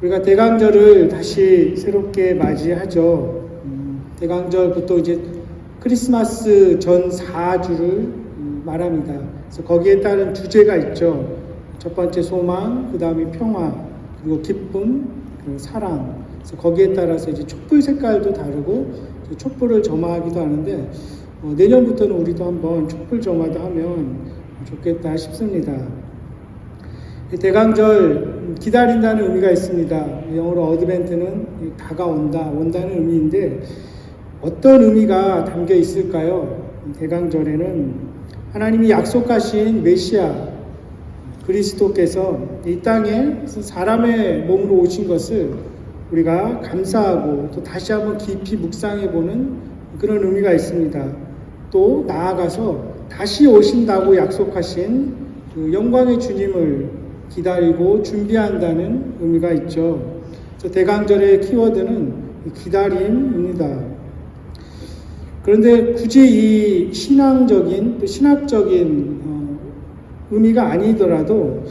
우리가 대강절을 다시 새롭게 맞이하죠. 대강절 보통 이제 크리스마스 전 4주를 말합니다. 그래서 거기에 따른 주제가 있죠. 첫 번째 소망, 그 다음에 평화, 그리고 기쁨, 그리고 사랑. 그래서 거기에 따라서 이제 촛불 색깔도 다르고 촛불을 점화하기도 하는데 내년부터는 우리도 한번 촛불 점화도 하면 좋겠다 싶습니다. 대강절 기다린다는 의미가 있습니다. 영어로 어드벤트는 다가온다, 온다는 의미인데 어떤 의미가 담겨 있을까요? 대강절에는 하나님이 약속하신 메시아 그리스도께서 이 땅에 사람의 몸으로 오신 것을 우리가 감사하고 또 다시 한번 깊이 묵상해보는 그런 의미가 있습니다. 또 나아가서 다시 오신다고 약속하신 그 영광의 주님을 기다리고 준비한다는 의미가 있죠. 그래서 대강절의 키워드는 기다림입니다. 그런데 굳이 이 신앙적인 또 신학적인 의미가 아니더라도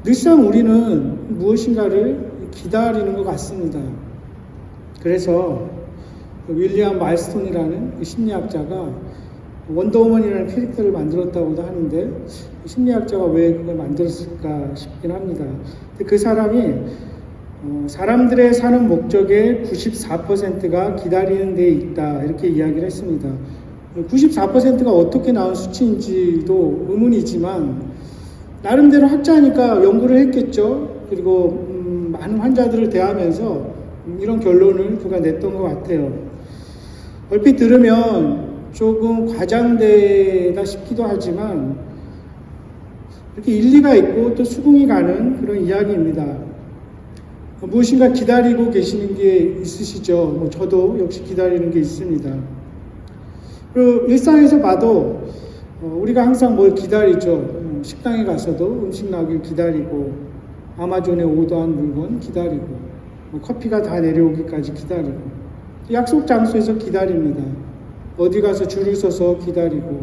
늘상 우리는 무엇인가를 기다리는 것 같습니다. 그래서 윌리엄 말스톤이라는 심리학자가 원더우먼이라는 캐릭터를 만들었다고도 하는데 심리학자가 왜 그걸 만들었을까 싶긴 합니다. 그 사람이 사람들의 사는 목적의 94%가 기다리는 데 있다 이렇게 이야기를 했습니다. 94%가 어떻게 나온 수치인지도 의문이지만 나름대로 학자니까 연구를 했겠죠. 그리고 많은 환자들을 대하면서 이런 결론을 그가 냈던 것 같아요. 얼핏 들으면 조금 과장되다 싶기도 하지만 이렇게 일리가 있고 또 수긍이 가는 그런 이야기입니다. 무엇인가 기다리고 계시는 게 있으시죠? 저도 역시 기다리는 게 있습니다. 그리고 일상에서 봐도 우리가 항상 뭘 기다리죠. 식당에 가서도 음식 나오길 기다리고 아마존에 오더한 물건 기다리고 커피가 다 내려오기까지 기다리고 약속 장소에서 기다립니다. 어디 가서 줄을 서서 기다리고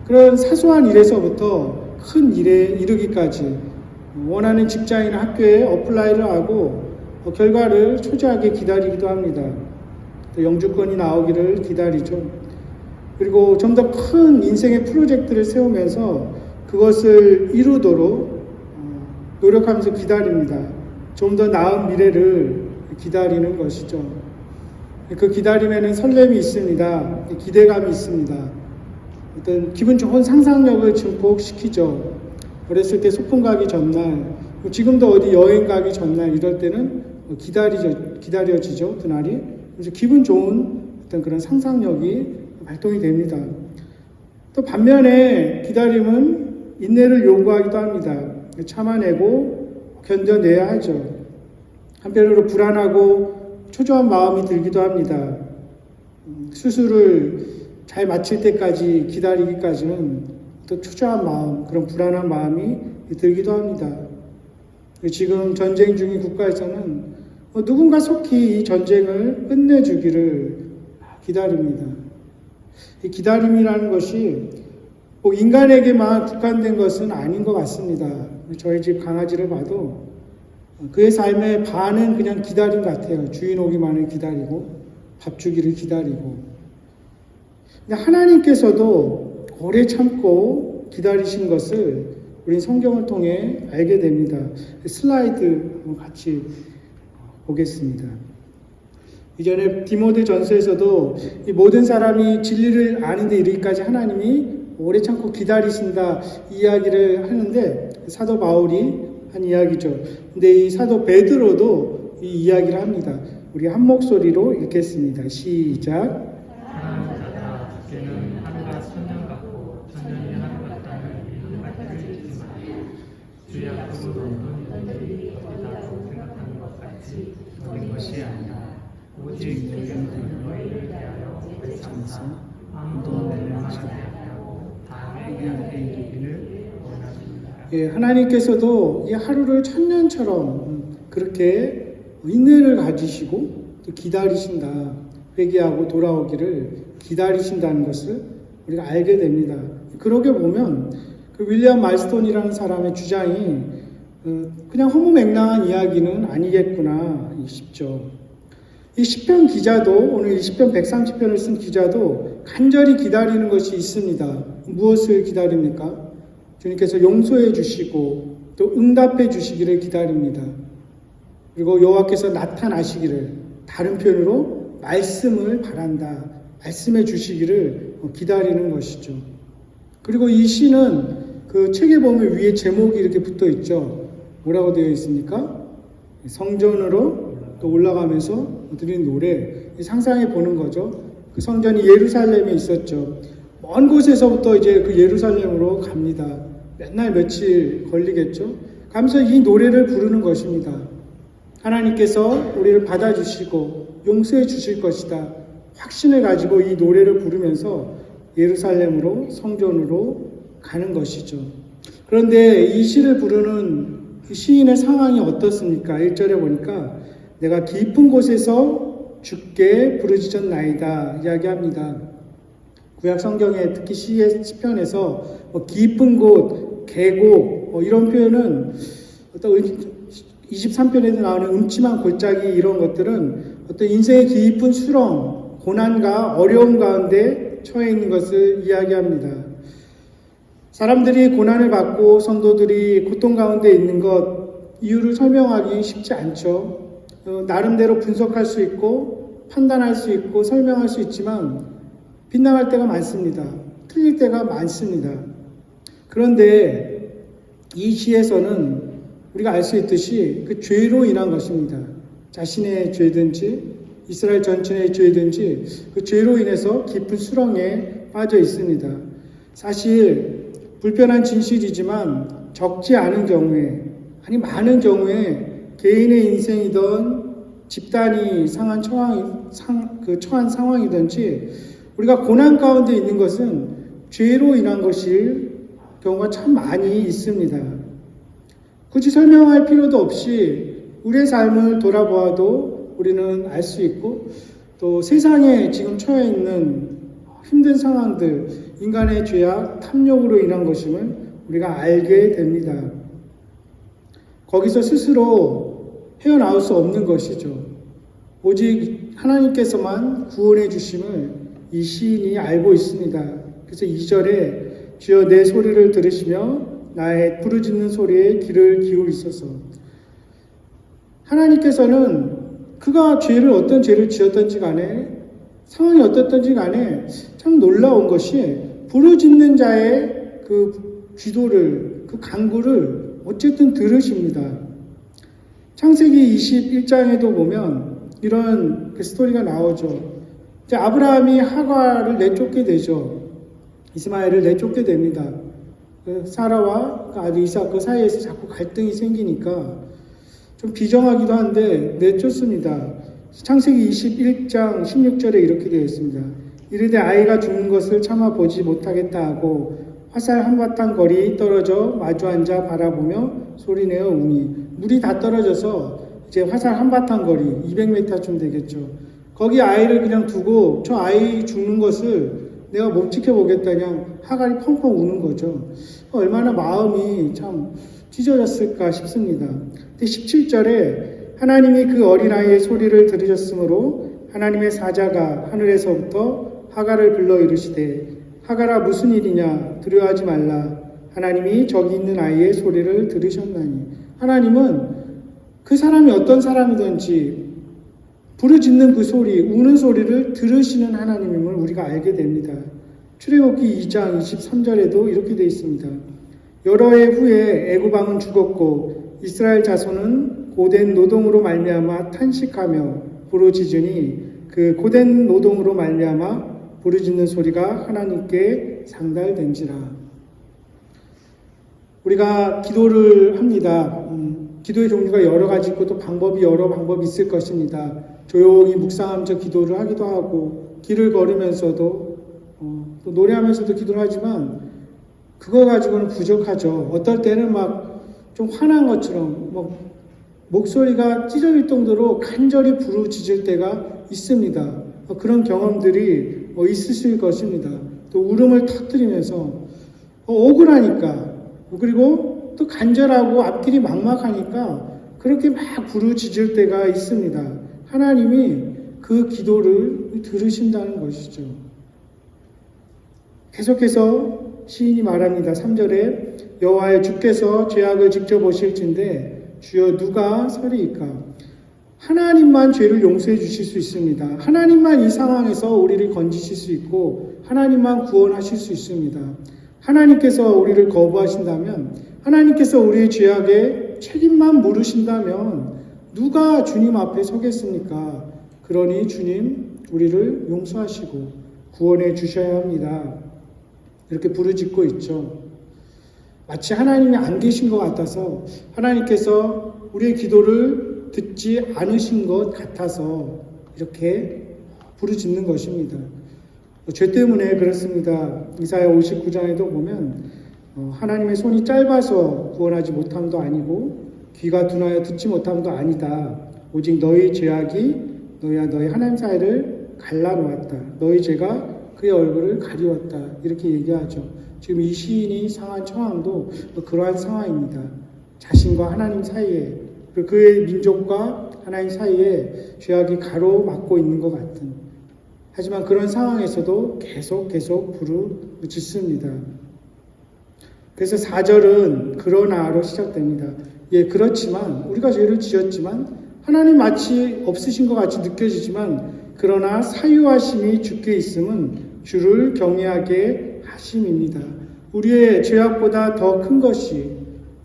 그런 사소한 일에서부터 큰 일에 이르기까지 원하는 직장이나 학교에 어플라이를 하고 결과를 초조하게 기다리기도 합니다. 또 영주권이 나오기를 기다리죠. 그리고 좀 더 큰 인생의 프로젝트를 세우면서 그것을 이루도록 노력하면서 기다립니다. 좀 더 나은 미래를 기다리는 것이죠. 그 기다림에는 설렘이 있습니다. 기대감이 있습니다. 어떤 기분 좋은 상상력을 증폭시키죠. 어렸을 때 소풍 가기 전날, 지금도 어디 여행 가기 전날 이럴 때는 기다려지죠. 그날이. 그래서 기분 좋은 어떤 그런 상상력이 발동이 됩니다. 또 반면에 기다림은 인내를 요구하기도 합니다. 참아내고 견뎌내야 하죠. 한편으로 불안하고 초조한 마음이 들기도 합니다. 수술을 잘 마칠 때까지 기다리기까지는 또 초조한 마음, 그런 불안한 마음이 들기도 합니다. 지금 전쟁 중인 국가에서는 누군가 속히 이 전쟁을 끝내주기를 기다립니다. 이 기다림이라는 것이 꼭 인간에게만 국한된 것은 아닌 것 같습니다. 저희 집 강아지를 봐도 그의 삶의 반은 그냥 기다림 같아요. 주인 오기만을 기다리고 밥 주기를 기다리고. 근데 하나님께서도 오래 참고 기다리신 것을 우린 성경을 통해 알게 됩니다. 슬라이드 같이 보겠습니다. 이전에 디모데 전서에서도 이 모든 사람이 진리를 아는 데 이르기까지 하나님이 오래 참고 기다리신다 이야기를 하는데 사도 바울이 한 이야기죠. 근데 이 사도 베드로도 이 이야기를 합니다. 우리 한 목소리로 읽겠습니다. 시작. 것이 아니라 오직 너희를 대하여 외쳐서 아무도 멸망하지 않고 다 회개하게 이르기를 원하십니다. 예, 하나님께서도 이 하루를 천년처럼 그렇게 인내를 가지시고 또 기다리신다. 회개하고 돌아오기를 기다리신다는 것을 우리가 알게 됩니다. 그러게 보면 그 윌리엄 말스톤이라는 사람의 주장이 그냥 허무맹랑한 이야기는 아니겠구나 싶죠. 이 시편 기자도, 오늘 이 시편 130편을 쓴 기자도 간절히 기다리는 것이 있습니다. 무엇을 기다립니까? 주님께서 용서해 주시고 또 응답해 주시기를 기다립니다. 그리고 여호와께서 나타나시기를, 다른 표현으로 말씀을 바란다, 말씀해 주시기를 기다리는 것이죠. 그리고 이 시는 그 책에 보면 위에 제목이 이렇게 붙어 있죠. 뭐라고 되어 있습니까? 성전으로 또 올라가면서 드린 노래, 상상해 보는 거죠. 그 성전이 예루살렘에 있었죠. 먼 곳에서부터 이제 그 예루살렘으로 갑니다. 맨날 며칠 걸리겠죠. 가면서 이 노래를 부르는 것입니다. 하나님께서 우리를 받아주시고 용서해 주실 것이다. 확신을 가지고 이 노래를 부르면서 예루살렘으로, 성전으로 가는 것이죠. 그런데 이 시를 부르는 그 시인의 상황이 어떻습니까? 1절에 보니까 내가 깊은 곳에서 주께 부르짖었나이다 이야기합니다. 구약 성경에 특히 시편에서 깊은 곳, 계곡 이런 표현은 어떤 23편에도 나오는 음침한 골짜기 이런 것들은 어떤 인생의 깊은 수렁, 고난과 어려움 가운데 처해 있는 것을 이야기합니다. 사람들이 고난을 받고 성도들이 고통 가운데 있는 것, 이유를 설명하기 쉽지 않죠. 나름대로 분석할 수 있고 판단할 수 있고 설명할 수 있지만 빗나갈 때가 많습니다. 틀릴 때가 많습니다. 그런데 이 시에서는 우리가 알 수 있듯이 그 죄로 인한 것입니다. 자신의 죄든지 이스라엘 전체의 죄든지 그 죄로 인해서 깊은 수렁에 빠져 있습니다. 사실 불편한 진실이지만 적지 않은 경우에, 아니 많은 경우에 개인의 인생이든 집단이 처한 상황이든지 우리가 고난 가운데 있는 것은 죄로 인한 것일 경우가 참 많이 있습니다. 굳이 설명할 필요도 없이 우리의 삶을 돌아보아도 우리는 알 수 있고 또 세상에 지금 처해 있는 힘든 상황들, 인간의 죄악, 탐욕으로 인한 것임을 우리가 알게 됩니다. 거기서 스스로 헤어나올 수 없는 것이죠. 오직 하나님께서만 구원해 주심을 이 시인이 알고 있습니다. 그래서 2절에 주여 내 소리를 들으시며 나의 부르짖는 소리에 귀를 기울이소서. 하나님께서는 그가 어떤 죄를 지었든지 간에 상황이 어떻든지 간에 참 놀라운 것이 부르짖는 자의 그 기도를, 그 간구를 어쨌든 들으십니다. 창세기 21장에도 보면 이런 그 스토리가 나오죠. 이제 아브라함이 하가를 내쫓게 되죠. 이스마엘을 내쫓게 됩니다. 사라와 그 아들 이삭 그 사이에서 자꾸 갈등이 생기니까 좀 비정하기도 한데 내쫓습니다. 창세기 21장 16절에 이렇게 되어 있습니다. 이르되 아이가 죽는 것을 참아 보지 못하겠다 하고 화살 한바탕 거리 떨어져 마주 앉아 바라보며 소리내어 우니, 물이 다 떨어져서 이제 화살 한바탕 거리 200m쯤 되겠죠. 거기 아이를 그냥 두고 저 아이 죽는 것을 내가 못 지켜보겠다, 그냥 하갈이 펑펑 우는 거죠. 얼마나 마음이 참 찢어졌을까 싶습니다. 근데 17절에 하나님이 그 어린아이의 소리를 들으셨으므로 하나님의 사자가 하늘에서부터 하갈을 불러 이르시되 하갈아 무슨 일이냐, 두려워하지 말라. 하나님이 저기 있는 아이의 소리를 들으셨나니. 하나님은 그 사람이 어떤 사람이든지 부르짖는 그 소리, 우는 소리를 들으시는 하나님임을 우리가 알게 됩니다. 출애굽기 2장 23절에도 이렇게 되어 있습니다. 여러 해 후에 애굽 왕은 죽었고 이스라엘 자손은 고된 노동으로 말미암아 탄식하며 부르짖으니 그 고된 노동으로 말미암아 부르짖는 소리가 하나님께 상달된지라. 우리가 기도를 합니다. 기도의 종류가 여러 가지 있고 또 여러 방법이 있을 것입니다. 조용히 묵상하면서 기도를 하기도 하고 길을 걸으면서도 또 노래하면서도 기도를 하지만 그거 가지고는 부족하죠. 어떨 때는 막 좀 화난 것처럼 목소리가 찢어질 정도로 간절히 부르짖을 때가 있습니다. 그런 경험들이 있으실 것입니다. 또 울음을 터뜨리면서 억울하니까, 그리고 또 간절하고 앞길이 막막하니까 그렇게 막 부르짖을 때가 있습니다. 하나님이 그 기도를 들으신다는 것이죠. 계속해서 시인이 말합니다. 3절에 여호와여 주께서 죄악을 지켜보실진대 주여 누가 서리이까. 하나님만 죄를 용서해 주실 수 있습니다. 하나님만 이 상황에서 우리를 건지실 수 있고 하나님만 구원하실 수 있습니다. 하나님께서 우리를 거부하신다면, 하나님께서 우리의 죄악에 책임만 물으신다면 누가 주님 앞에 서겠습니까? 그러니 주님 우리를 용서하시고 구원해 주셔야 합니다. 이렇게 부르짖고 있죠. 마치 하나님이 안 계신 것 같아서, 하나님께서 우리의 기도를 듣지 않으신 것 같아서 이렇게 부르짖는 것입니다. 죄 때문에 그렇습니다. 이사야 59장에도 보면 하나님의 손이 짧아서 구원하지 못함도 아니고 귀가 둔하여 듣지 못함도 아니다. 오직 너희 죄악이 너희와 너희 하나님 사이를 갈라놓았다. 너희 죄가 그의 얼굴을 가리웠다. 이렇게 얘기하죠. 지금 이 시인이 상한 처함도 그러한 상황입니다. 자신과 하나님 사이에, 그의 민족과 하나님 사이에 죄악이 가로막고 있는 것 같은, 하지만 그런 상황에서도 계속 부르짖습니다. 그래서 4절은 그러나로 시작됩니다. 예, 그렇지만 우리가 죄를 지었지만 하나님 마치 없으신 것 같이 느껴지지만 그러나 사유하심이 주께 있음은 주를 경외하게 하심입니다. 우리의 죄악보다 더 큰 것이,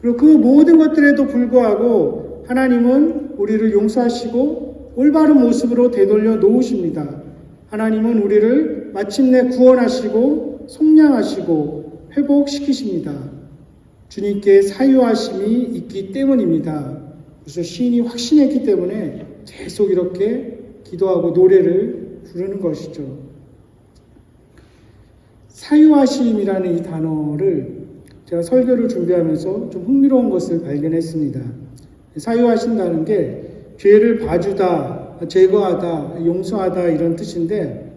그리고 그 모든 것들에도 불구하고 하나님은 우리를 용서하시고 올바른 모습으로 되돌려 놓으십니다. 하나님은 우리를 마침내 구원하시고 속량하시고 회복시키십니다. 주님께 사유하심이 있기 때문입니다. 그래서 시인이 확신했기 때문에 계속 이렇게 기도하고 노래를 부르는 것이죠. 사유하심이라는 이 단어를 제가 설교를 준비하면서 좀 흥미로운 것을 발견했습니다. 사유하신다는 게 죄를 봐주다, 제거하다, 용서하다 이런 뜻인데,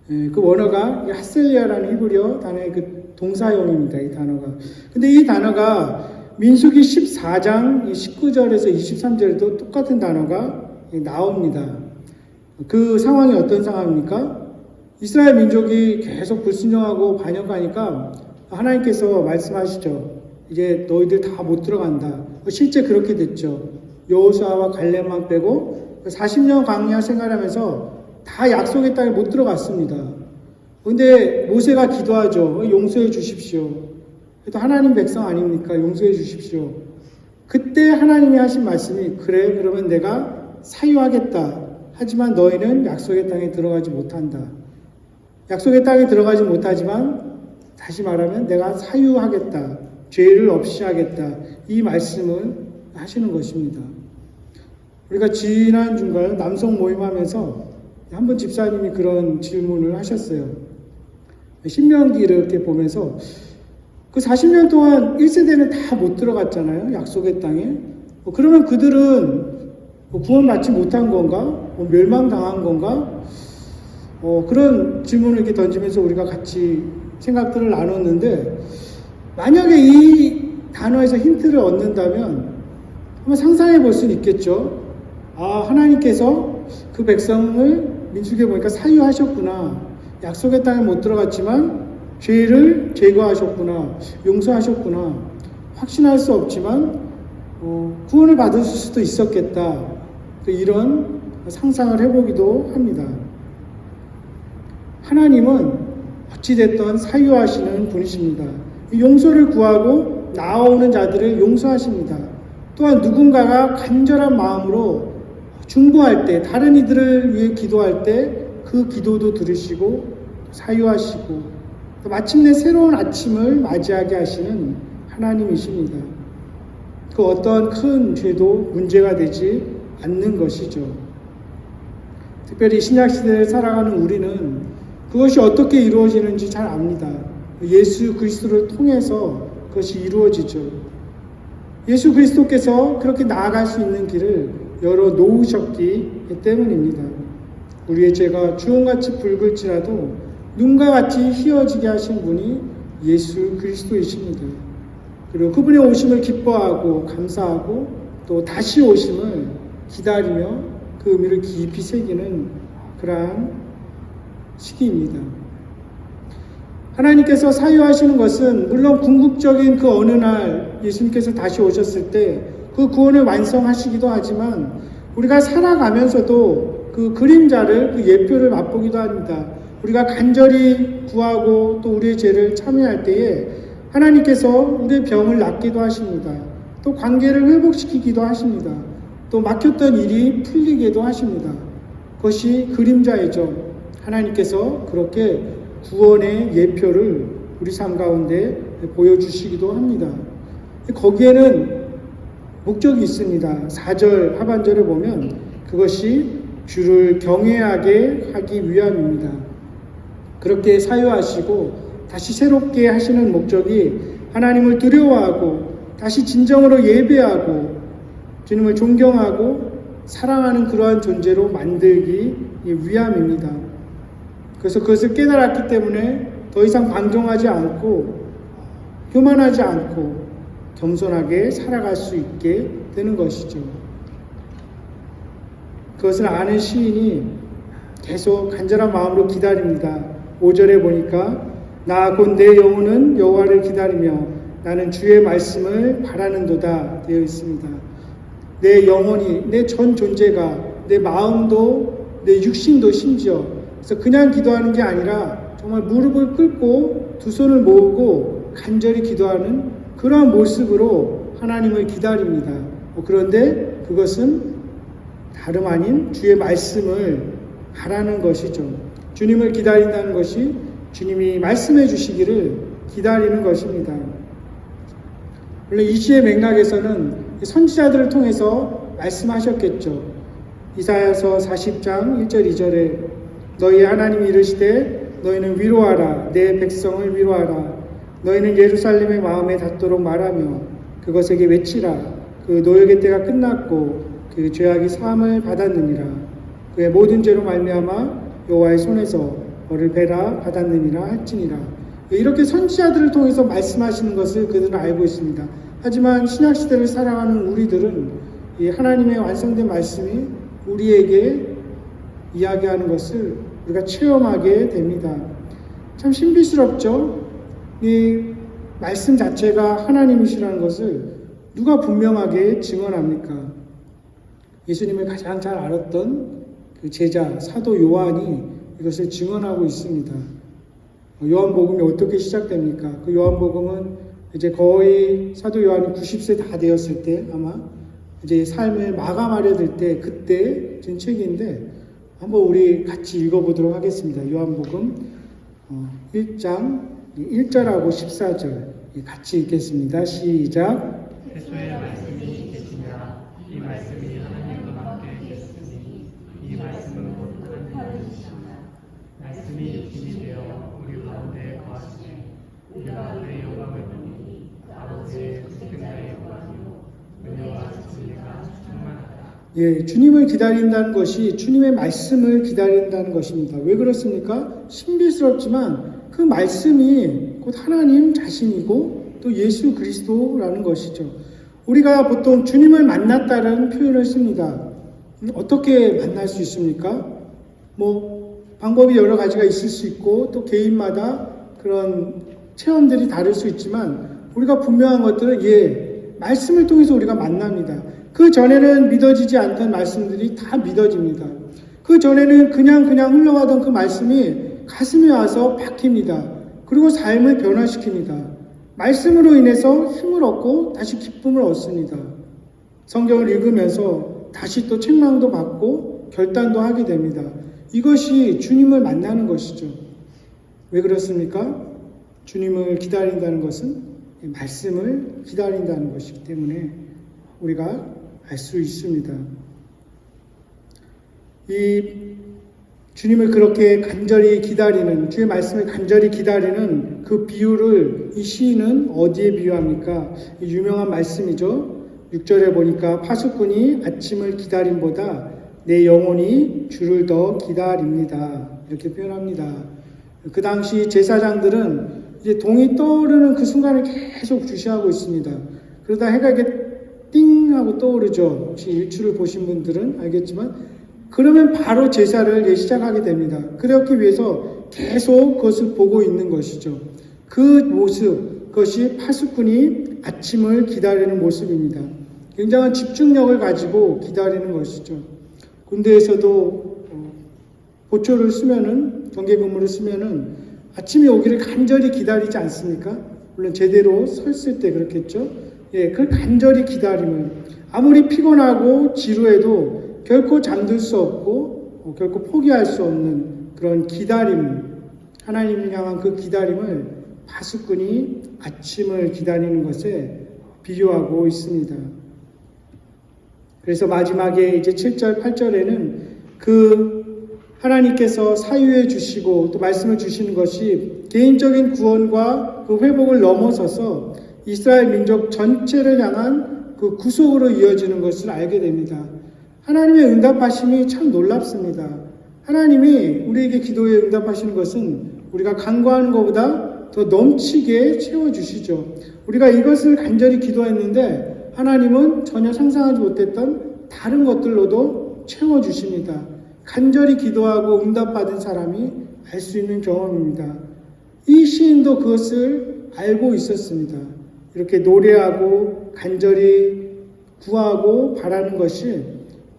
그 원어가 하셀리아라는 히브리어 단어의 그 동사형입니다. 이 단어가. 근데 이 단어가 민수기 14장 19절에서 23절에도 똑같은 단어가 나옵니다. 그 상황이 어떤 상황입니까? 이스라엘 민족이 계속 불순종하고 반역하니까 하나님께서 말씀하시죠. 이제 너희들 다 못 들어간다. 실제 그렇게 됐죠. 여호수아와 갈렙만 빼고 40년 광야 생활하면서 다 약속의 땅에 못 들어갔습니다. 근데 모세가 기도하죠. 용서해 주십시오. 그래도 하나님 백성 아닙니까? 용서해 주십시오. 그때 하나님이 하신 말씀이, 그래 그러면 내가 사유하겠다. 하지만 너희는 약속의 땅에 들어가지 못한다. 약속의 땅에 들어가지 못하지만 다시 말하면 내가 사유하겠다. 죄를 없이 하겠다. 이 말씀을 하시는 것입니다. 우리가 지난 주간 남성 모임하면서 한번 집사님이 그런 질문을 하셨어요. 신명기를 이렇게 보면서 그 40년 동안 1세대는 다 못 들어갔잖아요. 약속의 땅에. 그러면 그들은 구원받지 못한 건가? 멸망당한 건가? 그런 질문을 이렇게 던지면서 우리가 같이 생각들을 나눴는데, 만약에 이 단어에서 힌트를 얻는다면 한번 상상해 볼 수는 있겠죠. 아, 하나님께서 그 백성을 민수기에 보니까 사유하셨구나. 약속의 땅에 못 들어갔지만 죄를 제거하셨구나. 용서하셨구나. 확신할 수 없지만 구원을 받을 수도 있었겠다. 이런 상상을 해보기도 합니다. 하나님은 어찌됐든 사유하시는 분이십니다. 용서를 구하고 나아오는 자들을 용서하십니다. 또한 누군가가 간절한 마음으로 중보할 때, 다른 이들을 위해 기도할 때 그 기도도 들으시고 사유하시고 마침내 새로운 아침을 맞이하게 하시는 하나님이십니다. 그 어떤 큰 죄도 문제가 되지 않는 것이죠. 특별히 신약시대를 살아가는 우리는 그것이 어떻게 이루어지는지 잘 압니다. 예수 그리스도를 통해서 그것이 이루어지죠. 예수 그리스도께서 그렇게 나아갈 수 있는 길을 열어 놓으셨기 때문입니다. 우리의 죄가 주홍같이 붉을지라도 눈과 같이 희어지게 하신 분이 예수 그리스도이십니다. 그리고 그분의 오심을 기뻐하고 감사하고 또 다시 오심을 기다리며 그 의미를 깊이 새기는 그러한 시기입니다. 하나님께서 사유하시는 것은 물론 궁극적인 그 어느 날 예수님께서 다시 오셨을 때 그 구원을 완성하시기도 하지만 우리가 살아가면서도 그 그림자를, 그 예표를 맛보기도 합니다. 우리가 간절히 구하고 또 우리의 죄를 참여할 때에 하나님께서 우리의 병을 낫기도 하십니다. 또 관계를 회복시키기도 하십니다. 또 막혔던 일이 풀리기도 하십니다. 그것이 그림자이죠. 하나님께서 그렇게 구원의 예표를 우리 삶 가운데 보여주시기도 합니다. 거기에는 목적이 있습니다. 4절 하반절에 보면 그것이 주를 경외하게 하기 위함입니다. 그렇게 사유하시고 다시 새롭게 하시는 목적이 하나님을 두려워하고 다시 진정으로 예배하고 주님을 존경하고 사랑하는 그러한 존재로 만들기 위함입니다. 그래서 그것을 깨달았기 때문에 더 이상 방종하지 않고 교만하지 않고 겸손하게 살아갈 수 있게 되는 것이죠. 그것을 아는 시인이 계속 간절한 마음으로 기다립니다. 5절에 보니까 나 곧 내 영혼은 여호와를 기다리며 나는 주의 말씀을 바라는도다 되어 있습니다. 내 영혼이, 내 전 존재가, 내 마음도, 내 육신도 심지어 그래서 그냥 기도하는 게 아니라 정말 무릎을 꿇고 두 손을 모으고 간절히 기도하는 그러한 모습으로 하나님을 기다립니다. 그런데 그것은 다름 아닌 주의 말씀을 바라는 것이죠. 주님을 기다린다는 것이 주님이 말씀해 주시기를 기다리는 것입니다. 물론 이 시의 맥락에서는 선지자들을 통해서 말씀하셨겠죠. 이사야서 40장 1절 2절에 너희 하나님이 이르시되 너희는 위로하라 내 백성을 위로하라 너희는 예루살렘의 마음에 닿도록 말하며 그것에게 외치라 그 노역의 때가 끝났고 그 죄악이 사함을 받았느니라 그의 모든 죄로 말미암아 여호와의 손에서 벌을 베라 받았느니라 할지니라. 이렇게 선지자들을 통해서 말씀하시는 것을 그들은 알고 있습니다. 하지만 신약시대를 살아가는 우리들은 이 하나님의 완성된 말씀이 우리에게 이야기하는 것을 우리가 체험하게 됩니다. 참 신비스럽죠? 이 말씀 자체가 하나님이시라는 것을 누가 분명하게 증언합니까? 예수님을 가장 잘 알았던 그 제자 사도 요한이 이것을 증언하고 있습니다. 요한복음이 어떻게 시작됩니까? 그 요한복음은 이제 거의 사도 요한이 90세 다 되었을 때 아마 이제 삶을 마감하려 들 때 그때 진 책인데 한번 우리 같이 읽어보도록 하겠습니다. 요한복음 1장 1절하고 14절 같이 읽겠습니다. 시작. 태초에 말씀이 계시니라 이 말씀이 하나님과 함께 계셨으니 이 말씀은 곧 하나님이시라 말씀이 육신이 되어 우리 가운데 거하시니 우리가 그의 영광을 보니 아버지의 독생자의 영광이요 은혜와 진리가 충만하다. 예, 주님을 기다린다는 것이 주님의 말씀을 기다린다는 것입니다. 왜 그렇습니까? 신비스럽지만 그 말씀이 곧 하나님 자신이고 또 예수 그리스도라는 것이죠. 우리가 보통 주님을 만났다는 표현을 씁니다. 어떻게 만날 수 있습니까? 방법이 여러 가지가 있을 수 있고 또 개인마다 그런 체험들이 다를 수 있지만 우리가 분명한 것들은 말씀을 통해서 우리가 만납니다. 그 전에는 믿어지지 않던 말씀들이 다 믿어집니다. 그 전에는 그냥 흘러가던 그 말씀이 가슴에 와서 박힙니다. 그리고 삶을 변화시킵니다. 말씀으로 인해서 힘을 얻고 다시 기쁨을 얻습니다. 성경을 읽으면서 다시 또 책망도 받고 결단도 하게 됩니다. 이것이 주님을 만나는 것이죠. 왜 그렇습니까? 주님을 기다린다는 것은 말씀을 기다린다는 것이기 때문에 우리가 알 수 있습니다. 이 주님을 그렇게 간절히 기다리는, 주의 말씀을 간절히 기다리는 그 비유를 이 시인은 어디에 비유합니까? 유명한 말씀이죠. 6절에 보니까 파수꾼이 아침을 기다림보다 내 영혼이 주를 더 기다립니다. 이렇게 표현합니다. 그 당시 제사장들은 이제 동이 떠오르는 그 순간을 계속 주시하고 있습니다. 그러다 해가 이렇게 띵 하고 떠오르죠. 혹시 일출을 보신 분들은 알겠지만, 그러면 바로 제사를 시작하게 됩니다. 그렇기 위해서 계속 그것을 보고 있는 것이죠. 그 모습, 그것이 파수꾼이 아침을 기다리는 모습입니다. 굉장한 집중력을 가지고 기다리는 것이죠. 군대에서도 보초를 쓰면은, 경계 근무를 쓰면은 아침이 오기를 간절히 기다리지 않습니까? 물론 제대로 섰을 때 그렇겠죠. 예, 그 간절히 기다림을, 아무리 피곤하고 지루해도 결코 잠들 수 없고 결코 포기할 수 없는 그런 기다림, 하나님을 향한 그 기다림을 파수꾼이 아침을 기다리는 것에 비유하고 있습니다. 그래서 마지막에 이제 7절, 8절에는 그 하나님께서 사유해 주시고 또 말씀을 주시는 것이 개인적인 구원과 그 회복을 넘어서서 이스라엘 민족 전체를 향한 그 구속으로 이어지는 것을 알게 됩니다. 하나님의 응답하심이 참 놀랍습니다. 하나님이 우리에게 기도에 응답하시는 것은 우리가 간구하는 것보다 더 넘치게 채워주시죠. 우리가 이것을 간절히 기도했는데 하나님은 전혀 상상하지 못했던 다른 것들로도 채워주십니다. 간절히 기도하고 응답받은 사람이 알 수 있는 경험입니다. 이 시인도 그것을 알고 있었습니다. 이렇게 노래하고 간절히 구하고 바라는 것이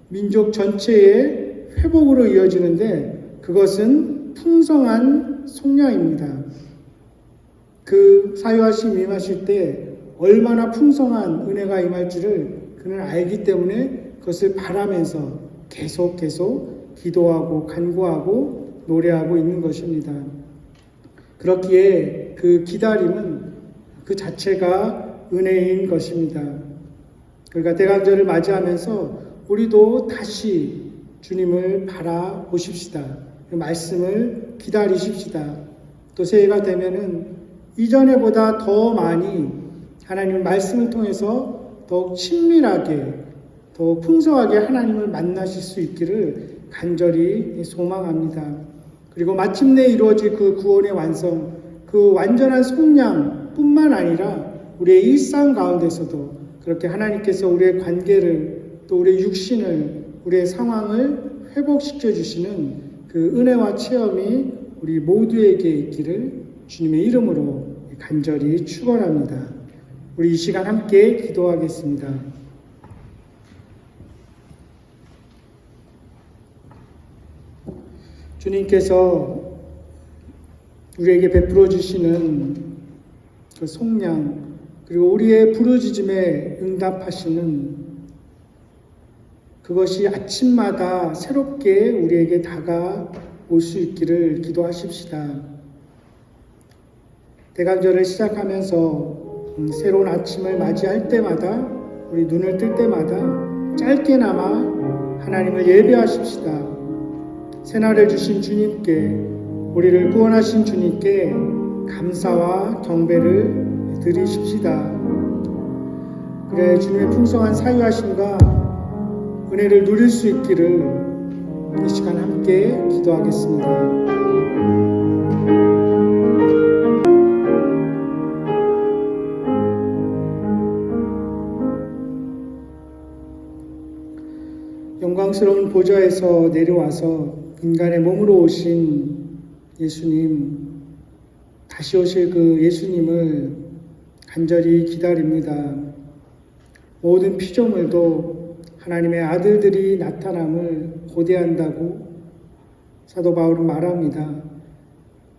민족 전체의 회복으로 이어지는데 그것은 풍성한 속량입니다. 그 사유하심 임하실 때 얼마나 풍성한 은혜가 임할지를 그는 알기 때문에 그것을 바라면서 계속 기도하고 간구하고 노래하고 있는 것입니다. 그렇기에 그 기다림은 그 자체가 은혜인 것입니다. 그러니까 대강절을 맞이하면서 우리도 다시 주님을 바라보십시다. 그 말씀을 기다리십시다. 또 새해가 되면은 이전에보다 더 많이 하나님의 말씀을 통해서 더욱 친밀하게, 더 풍성하게 하나님을 만나실 수 있기를 간절히 소망합니다. 그리고 마침내 이루어질 그 구원의 완성, 그 완전한 속량뿐만 아니라 우리의 일상 가운데서도 그렇게 하나님께서 우리의 관계를, 또 우리의 육신을, 우리의 상황을 회복시켜 주시는 그 은혜와 체험이 우리 모두에게 있기를 주님의 이름으로 간절히 축원합니다. 우리 이 시간 함께 기도하겠습니다. 주님께서 우리에게 베풀어 주시는 그 속량, 그리고 우리의 부르짖음에 응답하시는 그것이 아침마다 새롭게 우리에게 다가올 수 있기를 기도하십시다. 대강절을 시작하면서 새로운 아침을 맞이할 때마다, 우리 눈을 뜰 때마다 짧게나마 하나님을 예배하십시다. 새날을 주신 주님께, 우리를 구원하신 주님께 감사와 경배를 드리십시다. 그래 주님의 풍성한 사유하심과 은혜를 누릴 수 있기를 이 시간 함께 기도하겠습니다. 영광스러운 보좌에서 내려와서 인간의 몸으로 오신 예수님, 다시 오실 그 예수님을 간절히 기다립니다. 모든 피조물도 하나님의 아들들이 나타남을 고대한다고 사도 바울은 말합니다.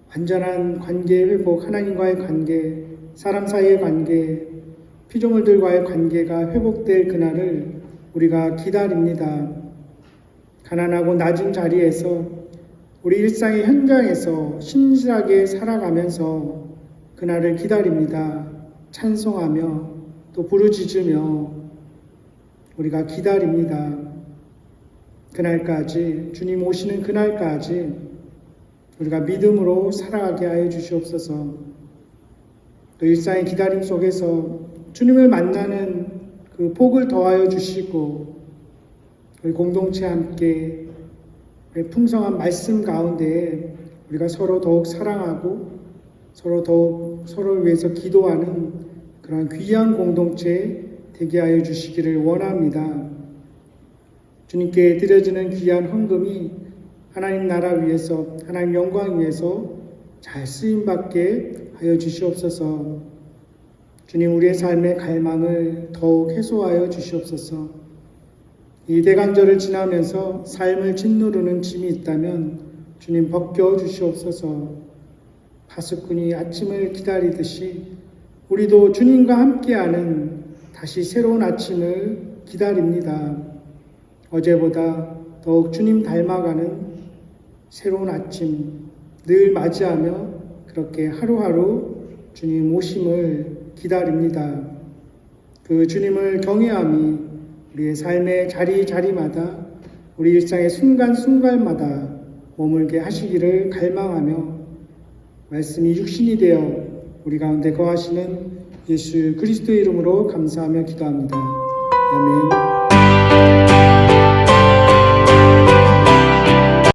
완전한 관계 회복, 하나님과의 관계, 사람 사이의 관계, 피조물들과의 관계가 회복될 그날을 우리가 기다립니다. 가난하고 낮은 자리에서 우리 일상의 현장에서 신실하게 살아가면서 그날을 기다립니다. 찬송하며 또 부르짖으며 우리가 기다립니다. 그날까지, 주님 오시는 그날까지 우리가 믿음으로 살아가게 하여 주시옵소서. 또 일상의 기다림 속에서 주님을 만나는 그 복을 더하여 주시고 우리 공동체 함께 풍성한 말씀 가운데 우리가 서로 더욱 사랑하고 서로 더욱 서로를 위해서 기도하는 그런 귀한 공동체 되게 하여 주시기를 원합니다. 주님께 드려지는 귀한 헌금이 하나님 나라 위해서, 하나님 영광 위해서 잘 쓰임받게 하여 주시옵소서. 주님, 우리의 삶의 갈망을 더욱 해소하여 주시옵소서. 이 대강절을 지나면서 삶을 짓누르는 짐이 있다면 주님 벗겨 주시옵소서. 파수꾼이 아침을 기다리듯이 우리도 주님과 함께하는 다시 새로운 아침을 기다립니다. 어제보다 더욱 주님 닮아가는 새로운 아침 늘 맞이하며 그렇게 하루하루 주님 오심을 기다립니다. 그 주님을 경외함이 우리의 삶의 자리자리마다 우리 일상의 순간순간마다 머물게 하시기를 갈망하며 말씀이 육신이 되어 우리 가운데 거하시는 예수 그리스도의 이름으로 감사하며 기도합니다.